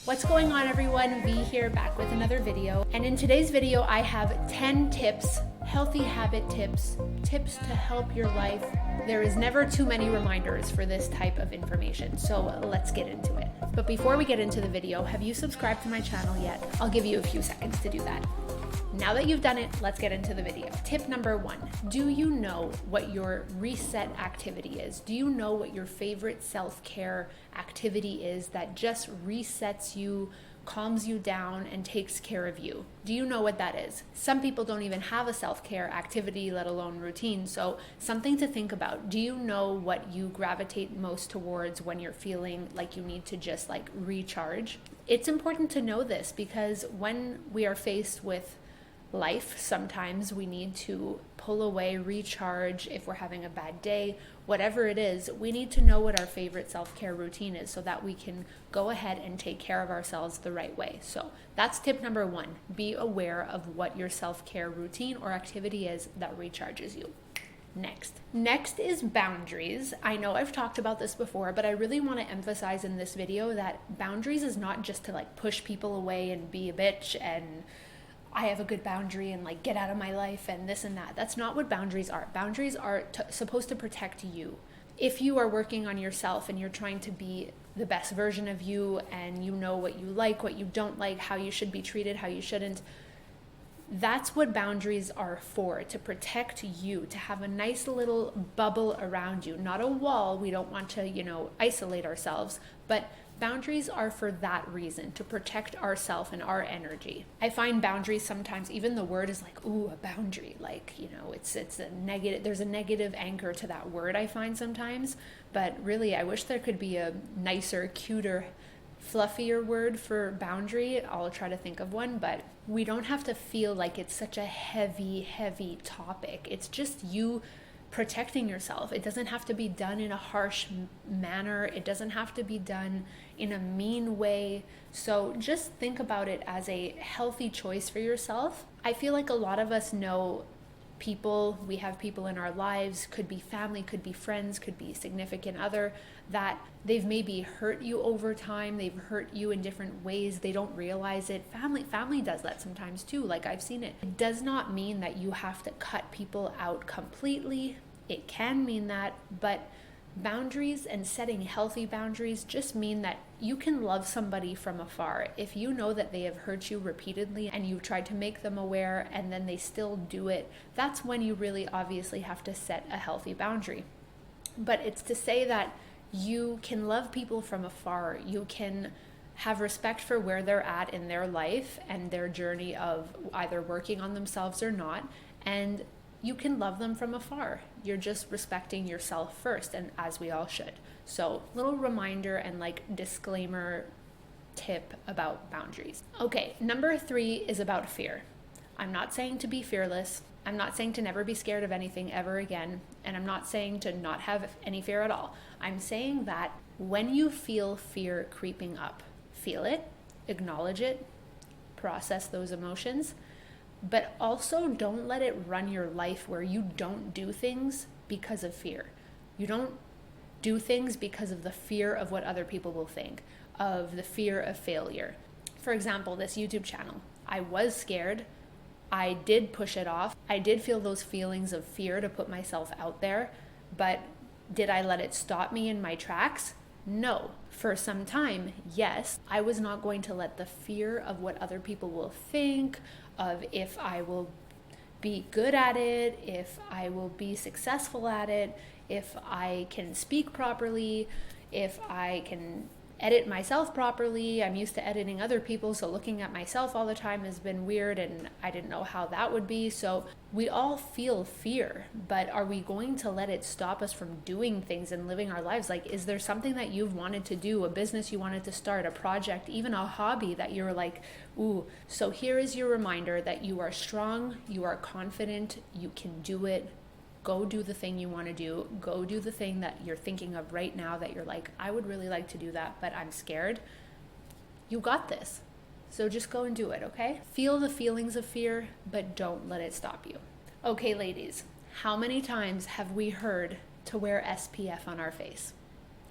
What's going on, everyone? V here, back with another video. And in today's video, I have 10 tips, healthy habit tips, tips to help your life. There is never too many reminders for this type of information, so let's get into it. But before we get into the video, have you subscribed to my channel yet? I'll give you a few seconds to do that. Now that you've done it, let's get into the video. Tip number 1, do you know what your reset activity is? Do you know what your favorite self-care activity is that just resets you, calms you down, and takes care of you? Do you know what that is? Some people don't even have a self-care activity, let alone routine, so something to think about. Do you know what you gravitate most towards when you're feeling like you need to just recharge? It's important to know this because when we are faced with life, sometimes we need to pull away, recharge. If we're having a bad day, whatever it is, we need to know what our favorite self-care routine is so that we can go ahead and take care of ourselves the right way. So that's tip number 1. Be aware of what your self-care routine or activity is that recharges you. Next is boundaries. I know I've talked about this before, but I really want to emphasize in this video that boundaries is not just to push people away and be a bitch and I have a good boundary and get out of my life and this and that. That's not what boundaries are. Boundaries are supposed to protect you. If you are working on yourself and you're trying to be the best version of you and you know what you like, what you don't like, how you should be treated, how you shouldn't, that's what boundaries are for, to protect you, to have a nice little bubble around you, not a wall. We don't want to, isolate ourselves, but boundaries are for that reason, to protect ourselves and our energy. I find boundaries sometimes, even the word is ooh, a boundary, it's a negative, there's a negative anchor to that word I find sometimes, but really I wish there could be a nicer, cuter, fluffier word for boundary. I'll try to think of one, but we don't have to feel like it's such a heavy topic. It's just you protecting yourself. It doesn't have to be done in a harsh manner. It doesn't have to be done in a mean way. So just think about it as a healthy choice for yourself. I feel like a lot of us know people, we have people in our lives, could be family, could be friends, could be significant other, that they've maybe hurt you over time, they've hurt you in different ways, they don't realize it. Family does that sometimes too, I've seen it. It does not mean that you have to cut people out completely. It can mean that, but boundaries and setting healthy boundaries just mean that you can love somebody from afar. If you know that they have hurt you repeatedly and you've tried to make them aware and then they still do it, that's when you really obviously have to set a healthy boundary. But it's to say that you can love people from afar. You can have respect for where they're at in their life and their journey of either working on themselves or not, and you can love them from afar. You're just respecting yourself first, and as we all should. So, little reminder and disclaimer tip about boundaries. Okay, number 3 is about fear. I'm not saying to be fearless. I'm not saying to never be scared of anything ever again. And I'm not saying to not have any fear at all. I'm saying that when you feel fear creeping up, feel it, acknowledge it, process those emotions, but also don't let it run your life where you don't do things because of fear. You don't do things because of the fear of what other people will think, of the fear of failure. For example, this YouTube channel, I was scared. I did push it off. I did feel those feelings of fear to put myself out there, but did I let it stop me in my tracks? No. For some time, yes, I was not going to let the fear of what other people will think, of if I will be good at it, if I will be successful at it, if I can speak properly, if I can edit myself properly. I'm used to editing other people, so looking at myself all the time has been weird, and I didn't know how that would be. So we all feel fear, but are we going to let it stop us from doing things and living our lives? Is there something that you've wanted to do, a business you wanted to start, a project, even a hobby that you're ooh? So here is your reminder that you are strong, you are confident, you can do it. Go do the thing you want to do. Go do the thing that you're thinking of right now that you're I would really like to do that, but I'm scared. You got this. So just go and do it, okay? Feel the feelings of fear, but don't let it stop you. Okay, ladies, how many times have we heard to wear SPF on our face?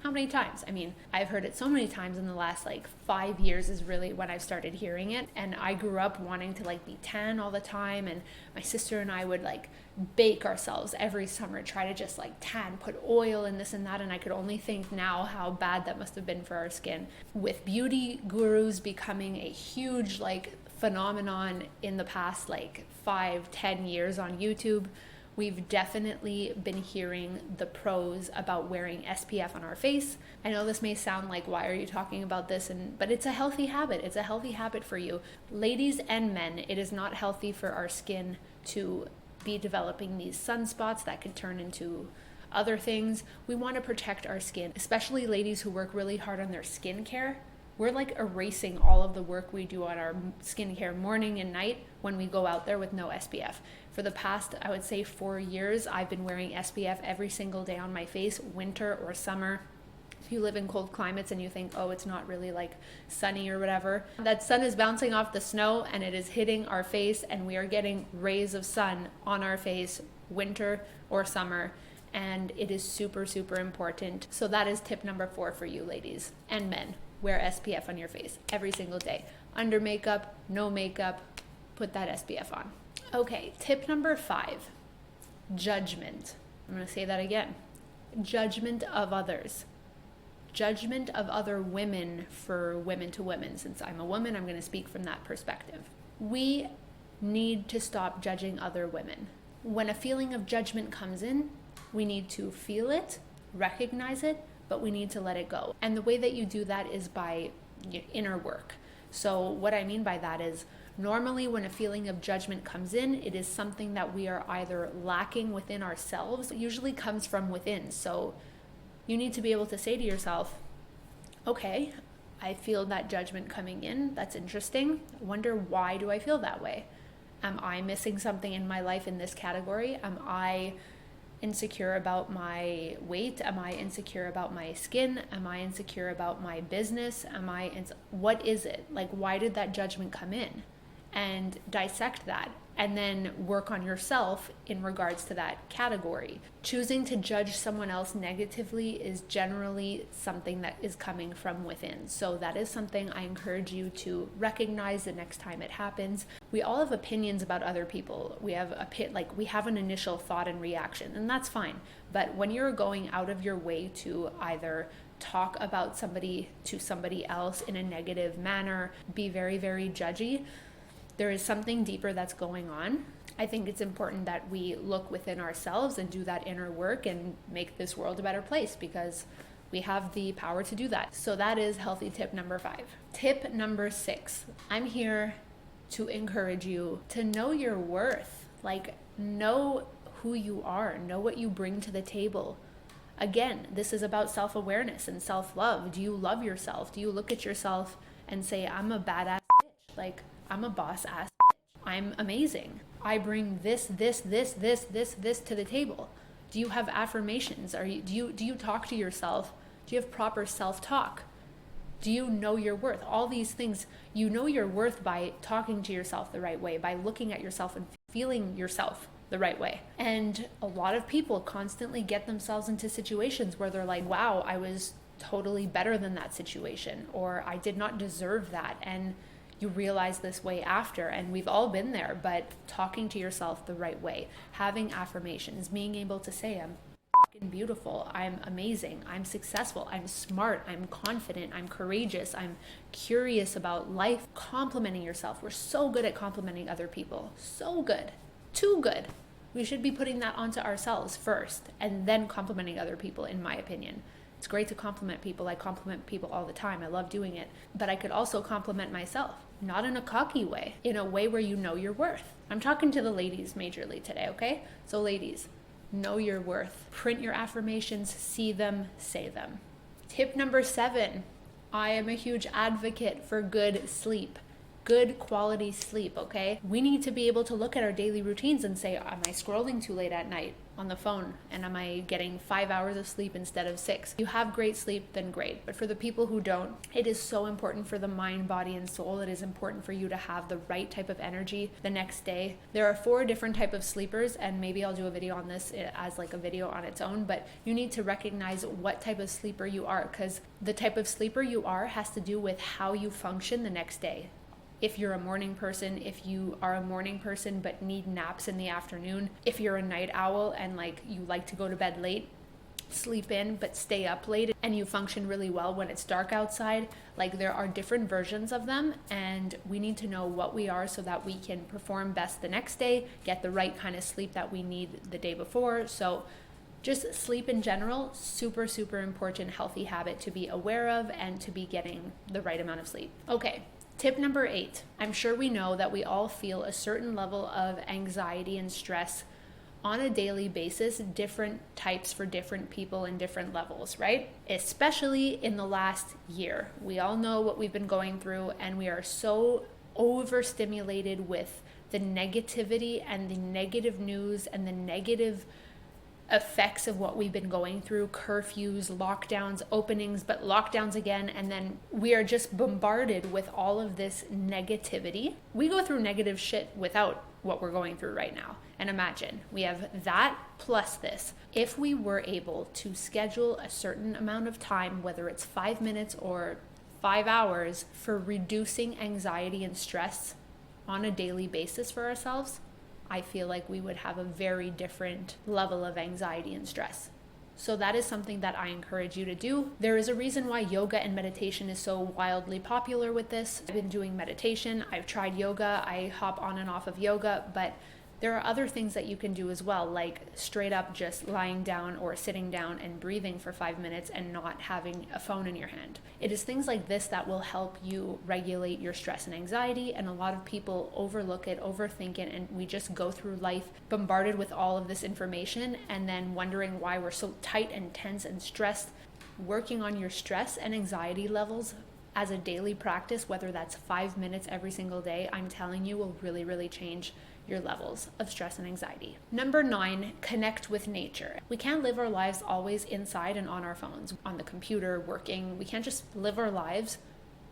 How many times? I mean, I've heard it so many times in the last like 5 years is really when I've started hearing it. And I grew up wanting to like be tan all the time. And my sister and I would like bake ourselves every summer, try to just like tan, put oil in this and that. And I could only think now how bad that must have been for our skin. With beauty gurus becoming a huge like phenomenon in the past like 5-10 years on YouTube, we've definitely been hearing the pros about wearing SPF on our face. I know this may sound like, why are you talking about this? But it's a healthy habit. It's a healthy habit for you. Ladies and men, it is not healthy for our skin to be developing these sunspots that could turn into other things. We want to protect our skin, especially ladies who work really hard on their skincare. We're like erasing all of the work we do on our skincare morning and night when we go out there with no SPF. For the past, I would say 4 years, I've been wearing SPF every single day on my face, winter or summer. If you live in cold climates and you think, oh, it's not really like sunny or whatever, that sun is bouncing off the snow and it is hitting our face, and we are getting rays of sun on our face, winter or summer. And it is super, super important. So that is tip number 4 for you ladies and men. Wear SPF on your face every single day. Under makeup, no makeup, put that SPF on. Okay, tip number 5, judgment. I'm gonna say that again. Judgment of others. Judgment of other women for women to women. Since I'm a woman, I'm gonna speak from that perspective. We need to stop judging other women. When a feeling of judgment comes in, we need to feel it, recognize it, but we need to let it go. And the way that you do that is by inner work. So what I mean by that is, normally when a feeling of judgment comes in, it is something that we are either lacking within ourselves. It usually comes from within. So you need to be able to say to yourself, okay, I feel that judgment coming in. That's interesting. I wonder, why do I feel that way? Am I missing something in my life in this category? Am I insecure about my weight? Am I insecure about my skin? Am I insecure about my business? What is it? Like, why did that judgment come in? And dissect that, and then work on yourself in regards to that category. Choosing to judge someone else negatively is generally something that is coming from within. So that is something I encourage you to recognize the next time it happens. We all have opinions about other people. We have an initial thought and reaction, and that's fine. But when you're going out of your way to either talk about somebody to somebody else in a negative manner, be very, very judgy, there is something deeper that's going on. I think it's important that we look within ourselves and do that inner work and make this world a better place, because we have the power to do that. So that is healthy tip number 5. Tip number 6, I'm here to encourage you to know your worth. Like, know who you are, know what you bring to the table. Again, this is about self-awareness and self-love. Do you love yourself? Do you look at yourself and say, I'm a badass bitch? Like, I'm a boss ass bitch. I'm amazing. I bring this to the table. Do you have affirmations? Do you talk to yourself? Do you have proper self-talk? Do you know your worth? All these things, you know your worth by talking to yourself the right way, by looking at yourself and feeling yourself the right way. And a lot of people constantly get themselves into situations where they're like, wow, I was totally better than that situation, or I did not deserve that. And you realize this way after, and we've all been there. But talking to yourself the right way, having affirmations, being able to say, I'm fucking beautiful, I'm amazing, I'm successful, I'm smart, I'm confident, I'm courageous, I'm curious about life. Complimenting yourself. We're so good at complimenting other people. So good. Too good. We should be putting that onto ourselves first and then complimenting other people, in my opinion. It's great to compliment people. I compliment people all the time. I love doing it. But I could also compliment myself, not in a cocky way, in a way where you know your worth. I'm talking to the ladies majorly today, okay? So ladies, know your worth. Print your affirmations, see them, say them. Tip number 7, I am a huge advocate for good sleep. Good quality sleep, okay? We need to be able to look at our daily routines and say, am I scrolling too late at night? on the phone? And am I getting 5 hours of sleep instead of 6? If you have great sleep, then great. But for the people who don't, it is so important for the mind, body, and soul. It is important for you to have the right type of energy the next day. There are 4 different types of sleepers, and maybe I'll do a video on this as like a video on its own, but you need to recognize what type of sleeper you are, because the type of sleeper you are has to do with how you function the next day. If you're a morning person, if you are a morning person but need naps in the afternoon, if you're a night owl and like you like to go to bed late, sleep in but stay up late, and you function really well when it's dark outside, like there are different versions of them, and we need to know what we are so that we can perform best the next day, get the right kind of sleep that we need the day before. So just sleep in general, super, super important healthy habit to be aware of and to be getting the right amount of sleep. Okay. Tip number 8. I'm sure we know that we all feel a certain level of anxiety and stress on a daily basis, different types for different people in different levels, right? Especially in the last year. We all know what we've been going through, and we are so overstimulated with the negativity and the negative news and the negative effects of what we've been going through, curfews, lockdowns, openings, but lockdowns again, and then we are just bombarded with all of this negativity. We go through negative shit without what we're going through right now. And imagine, we have that plus this. If we were able to schedule a certain amount of time, whether it's 5 minutes or 5 hours, for reducing anxiety and stress on a daily basis for ourselves, I feel like we would have a very different level of anxiety and stress. So that is something that I encourage you to do. There is a reason why yoga and meditation is so wildly popular with this. I've been doing meditation, I've tried yoga, I hop on and off of yoga, but there are other things that you can do as well, like straight up just lying down or sitting down and breathing for 5 minutes and not having a phone in your hand. It is things like this that will help you regulate your stress and anxiety, and a lot of people overlook it, overthink it, and we just go through life bombarded with all of this information and then wondering why we're so tight and tense and stressed. Working on your stress and anxiety levels as a daily practice, whether that's 5 minutes every single day, I'm telling you will really, really change your levels of stress and anxiety. Number 9, connect with nature. We can't live our lives always inside and on our phones, on the computer, working. We can't just live our lives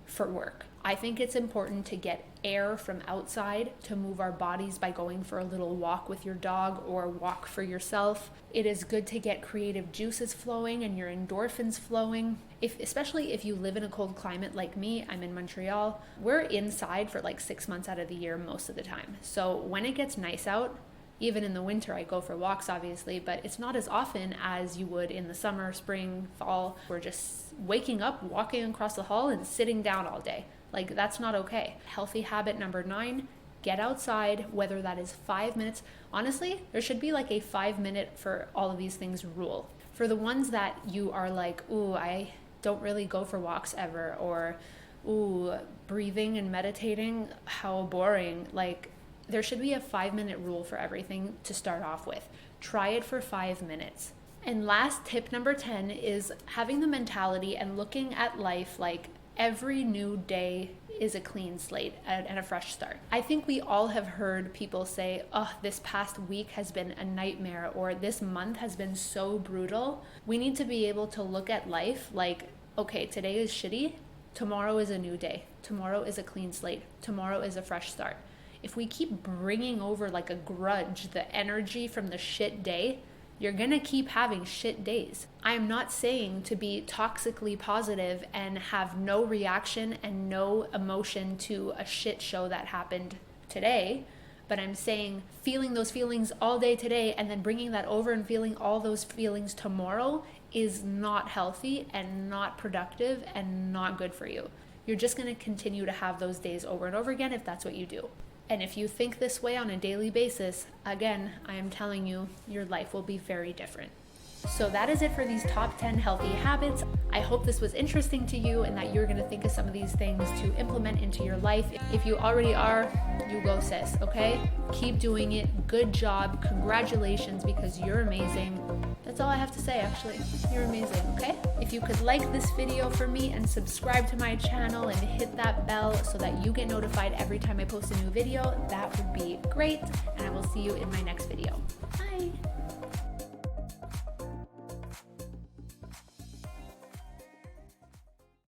for work. I think it's important to get air from outside, to move our bodies by going for a little walk with your dog or walk for yourself. It is good to get creative juices flowing and your endorphins flowing. Especially if you live in a cold climate like me, I'm in Montreal, we're inside for like 6 months out of the year most of the time. So when it gets nice out, even in the winter, I go for walks obviously, but it's not as often as you would in the summer, spring, fall. We're just waking up, walking across the hall and sitting down all day. Like, that's not okay. Healthy habit number 9, get outside, whether that is 5 minutes. Honestly, there should be like a 5 minute for all of these things rule. For the ones that you are like, ooh, I don't really go for walks ever, or ooh, breathing and meditating, how boring. Like, there should be a 5 minute rule for everything to start off with. Try it for 5 minutes. And last tip number 10 is having the mentality and looking at life like every new day is a clean slate and a fresh start. I think we all have heard people say, oh, this past week has been a nightmare, or this month has been so brutal. We need to be able to look at life like, okay, today is shitty, tomorrow is a new day, tomorrow is a clean slate, tomorrow is a fresh start. If we keep bringing over like a grudge the energy from the shit day, you're gonna keep having shit days. I am not saying to be toxically positive and have no reaction and no emotion to a shit show that happened today, but I'm saying feeling those feelings all day today and then bringing that over and feeling all those feelings tomorrow is not healthy and not productive and not good for you. You're just gonna continue to have those days over and over again if that's what you do. And if you think this way on a daily basis, again, I am telling you, your life will be very different. So that is it for these top 10 healthy habits. I hope this was interesting to you and that you're gonna think of some of these things to implement into your life. If you already are, you go sis, okay? Keep doing it. Good job. Congratulations, because you're amazing. That's all I have to say, actually. You're amazing, okay? If you could like this video for me and subscribe to my channel and hit that bell so that you get notified every time I post a new video, that would be great. And I will see you in my next video. Bye.